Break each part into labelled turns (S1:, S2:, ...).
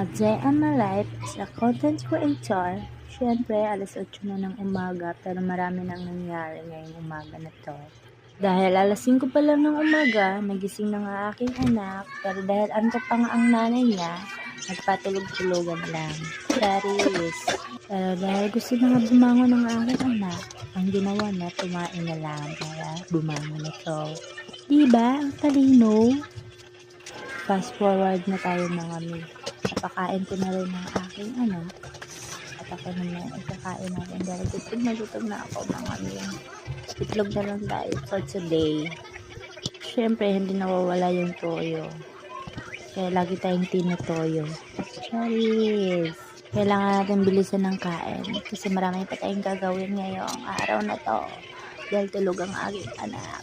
S1: Ajay Amalite sa content creator. Siyempre, alas 8 na ng umaga pero marami nang nangyari ngayong umaga na to. Dahil alas 5 pa lang ng umaga, nagising na nga aking anak pero dahil antok pa nga ang nanay niya, nagpatulog-tulugan lang. Charis. Pero dahil gusto na nga bumangon ng aking anak, ang ginawa na, tumain na lang para bumangon ito. Diba? Ang talino. Fast forward na tayo mga mi. Napakain ko na rin ng aking anak. At ako naman ikakain natin dahil gutom na ako mga mi. Itlog na lang tayo for today. Siyempre, hindi nawawala yung toyo. Kaya lagi tayong tinutoyo. Charis! Kailangan natin bilisan ng kain kasi marami pa tayong gagawin ngayong araw na to. Dahil tulog ang aking anak.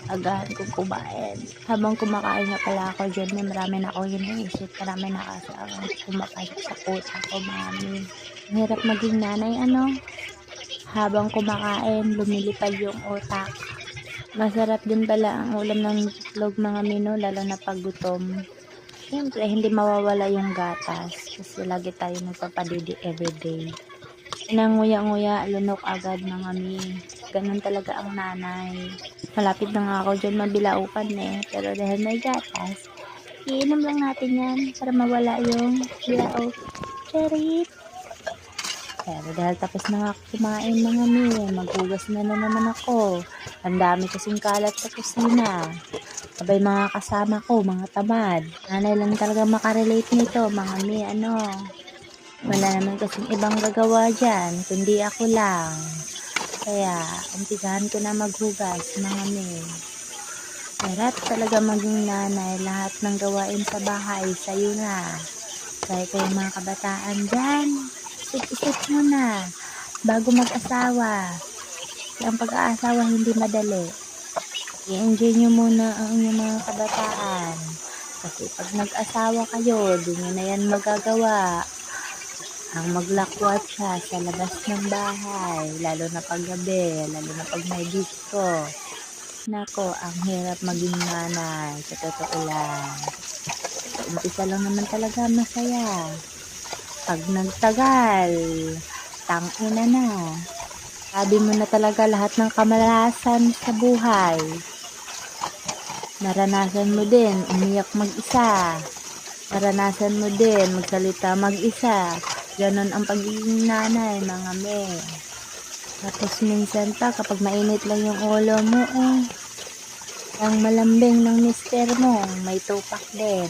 S1: Agahan kong kumain. Habang kumakain na pala ako dyan, may marami na ako iniisip. Marami na kasi ang kumapasok sa utak ko, mami. Ang hirap maging nanay, ano? Habang kumakain, lumilipad yung utak. Masarap din pala ang ulam ng itlog mga mino, lalo na pag gutom. Siyempre, hindi mawawala yung gatas kasi lagi tayo nagpapadidi everyday. Nanguya-nguya, lunok agad mga mi. Ganun talaga ang nanay. Malapit na nga ako dyan mabilaukan pero dahil may gatas, iinom lang natin yan para mawala yung bilaok. Charit! Pero dahil tapos na nga ako kumain mga mi, maghugas na naman ako. Ang dami kasing kalat sa kusina. Sabay mga kasama ko, mga tamad. Nanay lang talaga makarelate nito, mga mi, ano. Wala naman kasing ibang gagawa dyan, kundi ako lang. Kaya, umpisahan ko na maghugas, mga mi. Sarap talaga maging nanay, lahat ng gawain sa bahay, sa'yo na. Kaya kayong mga kabataan dyan, isip-isip mo na, bago mag-asawa. Ang pag-aasawa hindi madali. I-enjoy nyo muna ang inyong mga kabataan. Kasi pag nag-asawa kayo, di nyo na yan magagawa. Ang maglakwat siya sa labas ng bahay, lalo na pag gabi, lalo na pag may disco. Nako, ang hirap maging nanay, sa totoo lang. Sa umpisa lang naman talaga masaya. Pag nagtagal, tangina na. Sabi mo na talaga lahat ng kamalasan sa buhay. Naranasan mo din, umiyak mag-isa. Naranasan mo din, magsalita mag-isa. Ganon ang pagiging nanay, mga me. Tapos minsan pa, kapag mainit lang yung ulo mo, ang malambing ng mister mo, may tupak din.